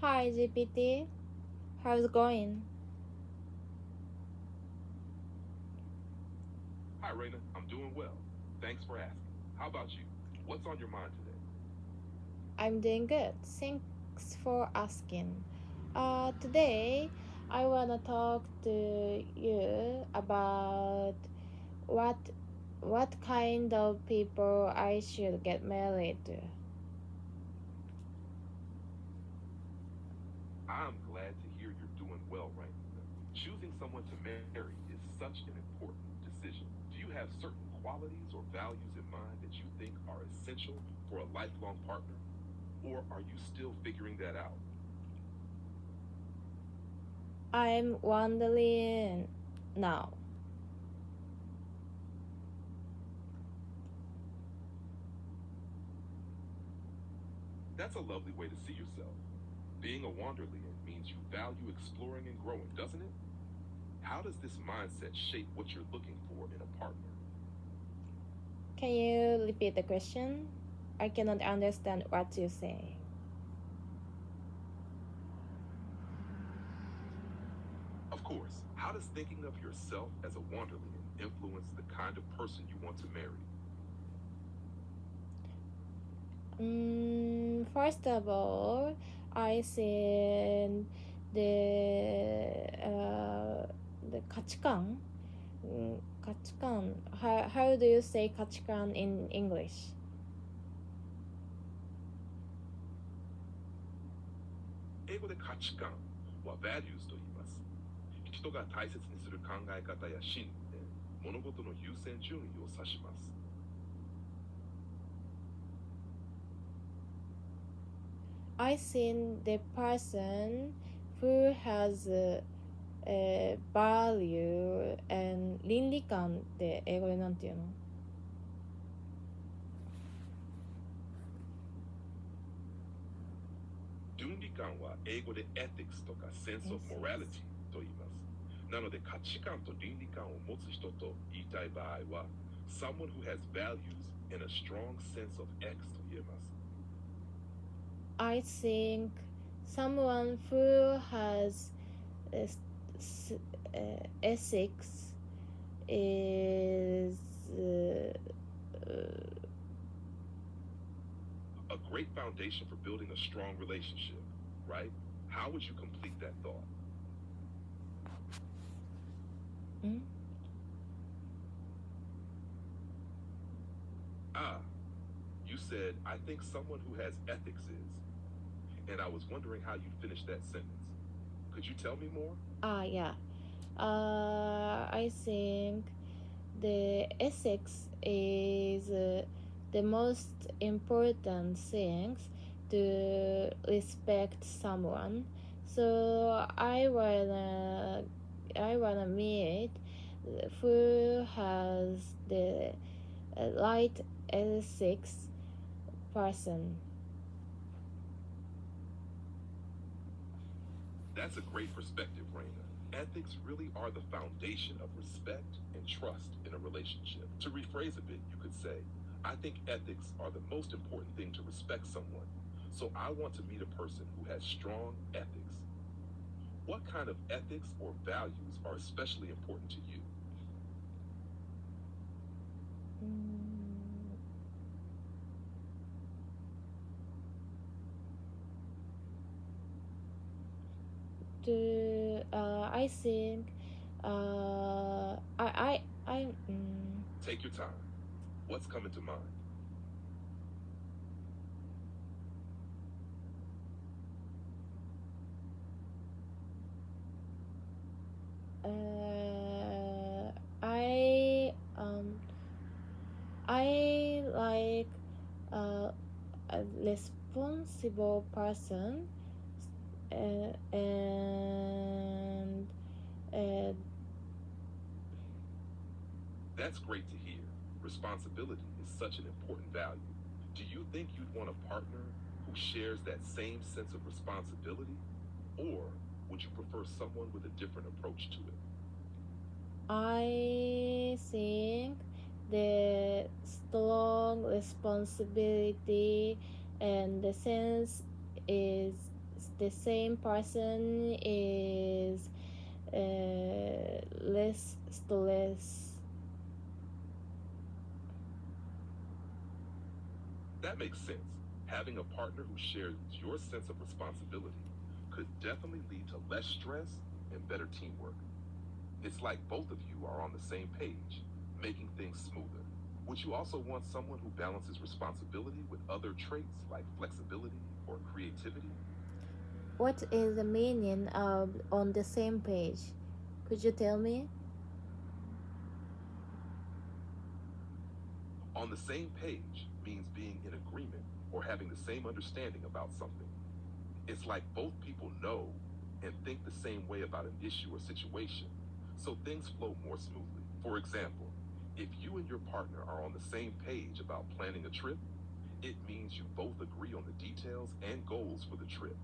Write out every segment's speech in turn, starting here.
Hi GPT, how's it going? Hi, Raina. I'm doing well. Thanks for asking. How about you? What's on your mind today? I'm doing good. Thanks for asking. Today I wanna talk to you about what what kind of people I should get married to. I'm glad to hear you're doing well, Raina. Choosing someone to marry is such an important decision. Do you have certain qualities or values in mind that you think are essential for a lifelong partner? Or are you still figuring that out? I'm wondering now. That's a lovely way to see yourself. Being a wanderlian means you value exploring and growing, doesn't it? How does this mindset shape what you're looking for in a partner? Can you repeat the question? I cannot understand what you say. Of course, how does thinking of yourself as a wanderling influence the kind of person you want to marry? First of all, I think the 価値観 価値観 how do you say 価値観 in English? 英語で価値観は values と言います。人が大切にする考え方や信念、物事の優先順位を指します。I think the person who has value and 倫理観って英語でなんて言うの？倫理観は英語で ethics とか sense of morality と言います。なので価値観と倫理観を持つ人と言いたい場合は someone who has values and a strong sense of X と言えます。I think someone who has uh, ethics is A great foundation for building a strong relationship, right? How would you complete that thought? hmm? Ah, you said, I think someone who has ethics is. And I was wondering how you'd finish that sentence. Could you tell me more? Yeah. I think the ethics is the most important things to respect someone. So I wanna meet who has the right ethics person. That's a great perspective, Raina. Ethics really are the foundation of respect and trust in a relationship. To rephrase a bit, you could say, I think ethics are the most important thing to respect someone. So I want to meet a person who has strong ethics. What kind of ethics or values are especially important to you? Mm, I think I Take your time. What's coming to mind? uh, I um I like a responsible person and uh, That's great to hear. Responsibility is such an important value. Do you think you'd want a partner who shares that same sense of responsibility? Or would you prefer someone with a different approach to it? I think the strong responsibility and the sense is the same person is less stress. That makes sense. Having a partner who shares your sense of responsibility could definitely lead to less stress and better teamwork. It's like both of you are on the same page, making things smoother. Would you also want someone who balances responsibility with other traits like flexibility or creativity? What is the meaning of on the same page? Could you tell me? On the same page means being in agreement or having the same understanding about something. It's like both people know and think the same way about an issue or situation, so things flow more smoothly. For example, if you and your partner are on the same page about planning a trip, it means you both agree on the details and goals for the trip.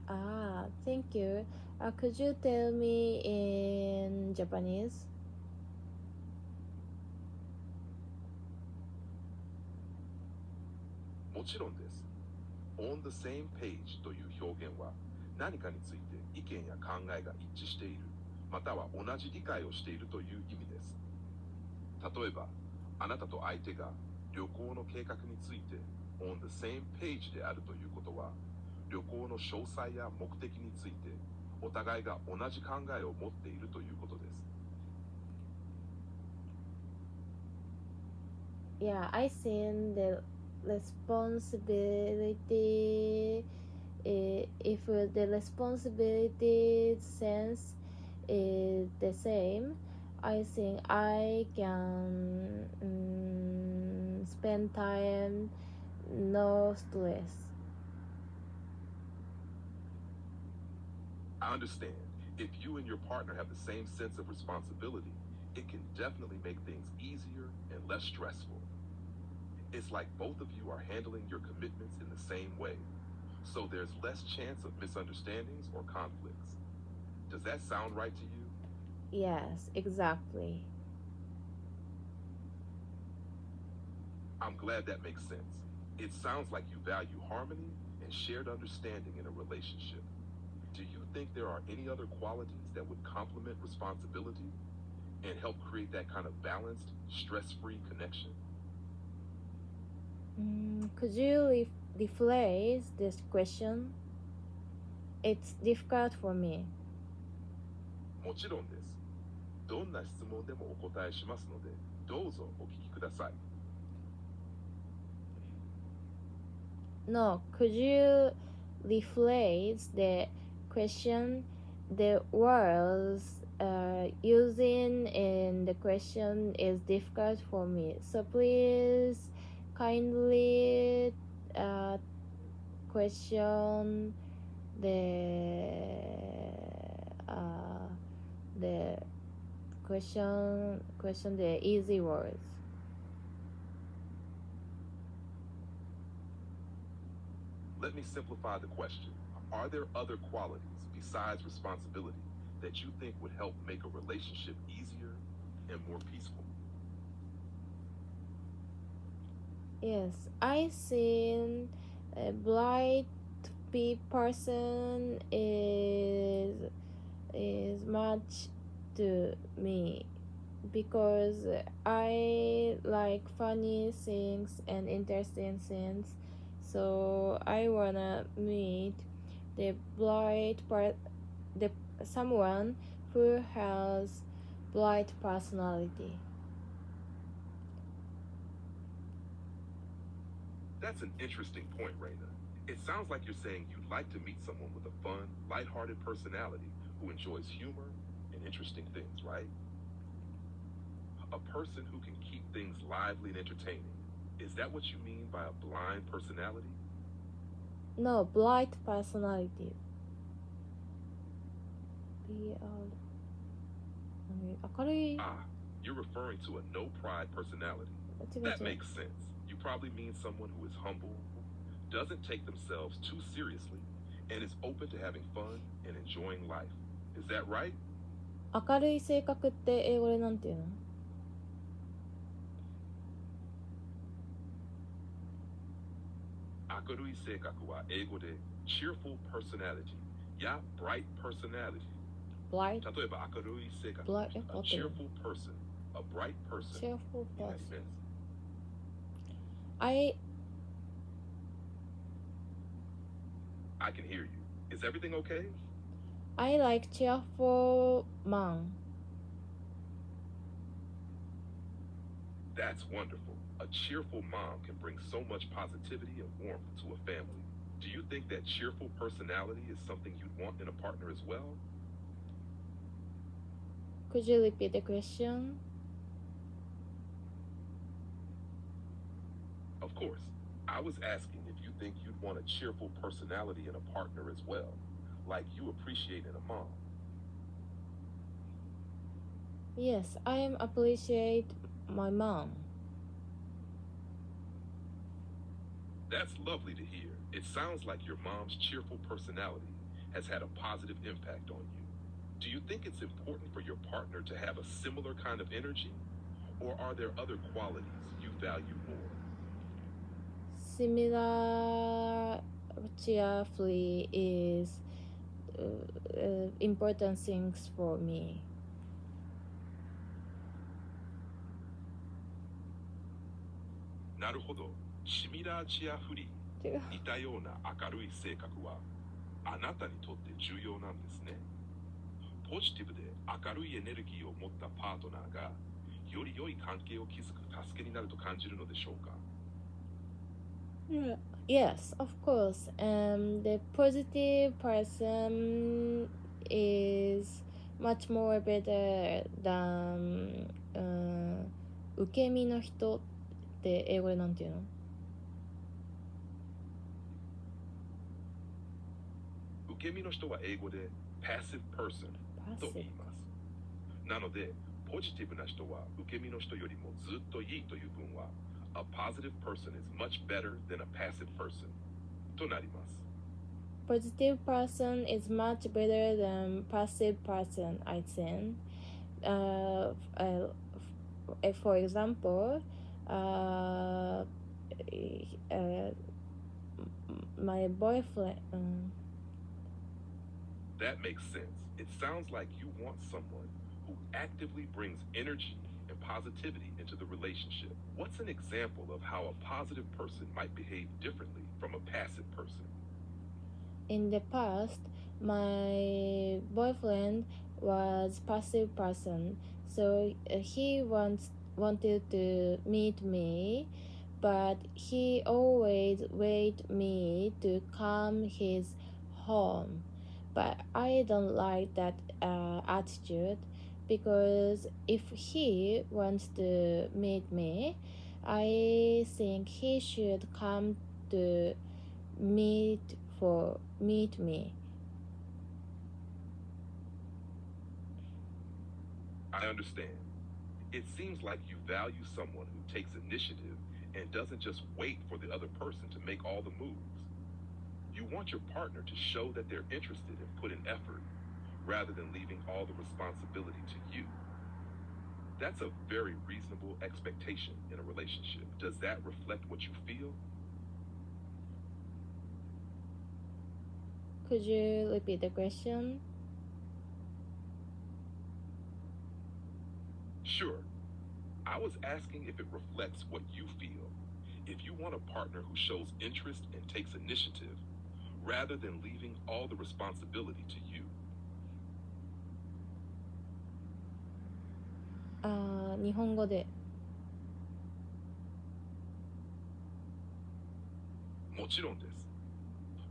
Ah, thank you. Could you tell me in Japanese? もちろんです。On the same page という表現は何かについて意見や考えが一致している、または同じ理解をしているという意味です。例えば、あなたと相手が旅行の計画について on the same page であるということは、旅行の詳細や目的についてお互いが同じ考えを持っているということです。Yeah, I think the responsibility, if the responsibility sense is the same, I think I can spend time no stress. I understand. If you and your partner have the same sense of responsibility, it can definitely make things easier and less stressful. It's like both of you are handling your commitments in the same way, so there's less chance of misunderstandings or conflicts. Does that sound right to you? Yes, exactly. I'm glad that makes sense. It sounds like you value harmony and shared understanding in a relationship. Do you think there are any other qualities that would complement responsibility and help create that kind of balanced, stress-free connection? Could you rephrase this question? It's difficult for me. もちろんです。どんな質問でもお答えしますので、どうぞお聞きください。No, could you rephrase the question? The words using in the question is difficult for me. So please kindly question the question the easy words. Let me simplify the question. Are there other qualities besides responsibility that you think would help make a relationship easier and more peaceful? Yes, I think a bright person is much to me because I like funny things and interesting things. So I wanna meet the someone who has bright personality. That's an interesting point, Raina. It sounds like you're saying you'd like to meet someone with a fun, lighthearted personality who enjoys humor and interesting things, right? A person who can keep things lively and entertaining. Is that what you mean by a blind personality? No, bright personality. Ah, you're referring to a no pride personality. That makes sense. You probably mean someone who is humble, doesn't take themselves too seriously, and is open to having fun and enjoying life. Is that right? 明るい性格って英語でなんて言うの？明るい性格は英語で cheerful personality や bright personality Bright, 例えば明るい性格 bright, a cheerful person, a bright person cheerful になり person. ます。 I can hear you. Is everything okay? I like cheerful man. That's wonderful. A cheerful mom can bring so much positivity and warmth to a family. Do you think that cheerful personality is something you'd want in a partner as well? Could you repeat the question? Of course. I was asking if you think you'd want a cheerful personality in a partner as well, like you appreciate in a mom. Yes, I appreciate my mom. That's lovely to hear. It sounds like your mom's cheerful personality has had a positive impact on you. Do you think it's important for your partner to have a similar kind of energy? Or are there other qualities you value more? Similar cheerfully is important things for me. なるほど。シミラーチアフリー、違う。似たような明るい性格はあなたにとって重要なんですね。ポジティブで明るいエネルギーを持ったパートナーがより良い関係を築く助けになると感じるのでしょうか。Yes, of course. The positive person is much more better than 受け身の人って英語でなんて言うの？受け身の人は英語で passive person と言います。なので、ポジティブな人は受け身の人よりもずっといいという分はA positive person is much better than a passive person となります。Positive person is much better than passive person, I think. For example, my boyfriend. That makes sense. It sounds like you want someone who actively brings energy and positivity into the relationship. What's an example of how a positive person might behave differently from a passive person? In the past, my boyfriend was passive person, so he wanted to meet me, but he always wait me to come his home. But I don't like that attitude, because if he wants to meet me, I think he should come to meet me. I understand. It seems like you value someone who takes initiative and doesn't just wait for the other person to make all the moves. You want your partner to show that they're interested and put in effort, rather than leaving all the responsibility to you. That's a very reasonable expectation in a relationship. Does that reflect what you feel? Could you repeat the question? Sure. I was asking if it reflects what you feel. If you want a partner who shows interest and takes initiative, rather than leaving all the responsibility to you. 日本語で。もちろんです。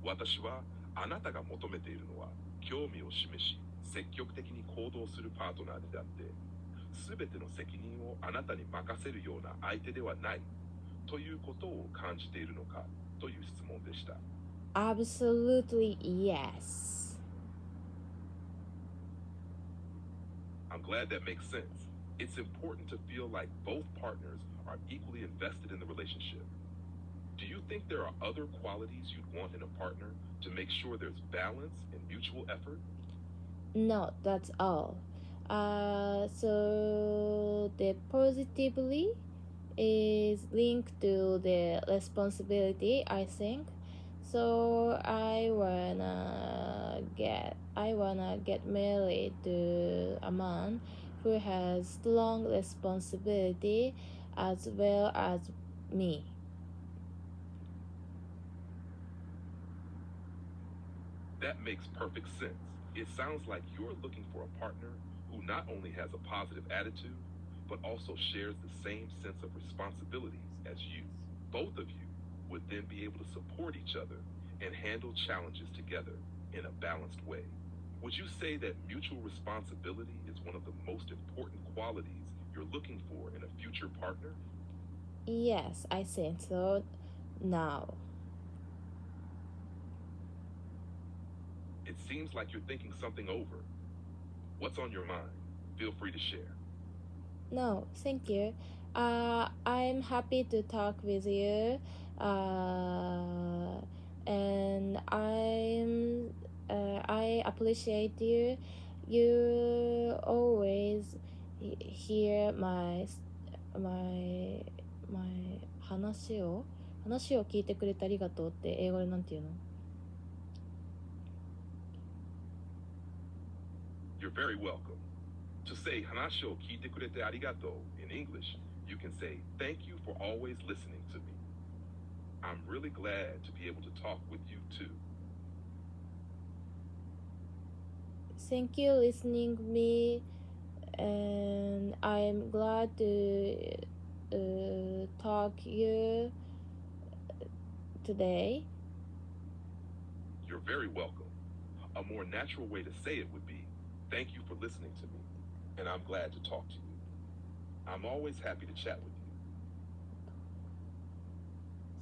私はあなたが求めているのは興味を示し、積極的に行動するパートナーであって、すべての責任をあなたに任せるような相手ではないということを感じているのかという質問でした。Absolutely yes. I'm glad that makes sense. It's important to feel like both partners are equally invested in the relationship. Do you think there are other qualities you'd want in a partner to make sure there's balance and mutual effort? No, that's all. So the positively is linked to the responsibility, I think. So I wanna get married to a man who has strong responsibility as well as me. That makes perfect sense. It sounds like you're looking for a partner who not only has a positive attitude, but also shares the same sense of responsibilities as you. Both of you would then be able to support each other and handle challenges together in a balanced way. Would you say that mutual responsibility is one of the most important qualities you're looking for in a future partner? Yes, I think so now. It seems like you're thinking something over. What's on your mind? Feel free to share. No, thank you. I'm happy to talk with you. And I appreciate you. You always hear my 話を聞いてくれてありがとうって英語でなんて言うの？ You're very welcome. To say 話を聞いてくれてありがとう in English, you can say thank you for always listening to me. I'm really glad to be able to talk with you too. Thank you listening me, and I'm glad to talk you today. You're very welcome. A more natural way to say it would be thank you for listening to me, and I'm glad to talk to you. I'm always happy to chat with you.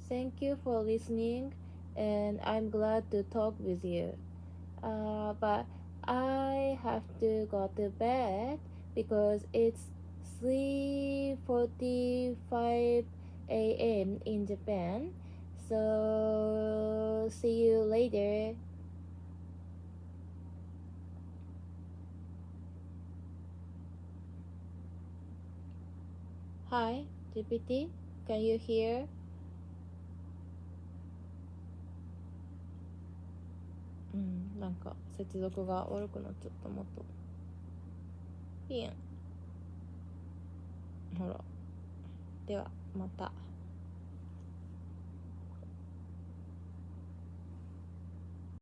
Thank you for listening, and I'm glad to talk with you. But I have to go to bed because it's 3:45 a.m. in Japan. So see you later. Hi, GPT, can you hear? なんか接続が悪くなっちゃったもっと。ピン。ほら。ではまた。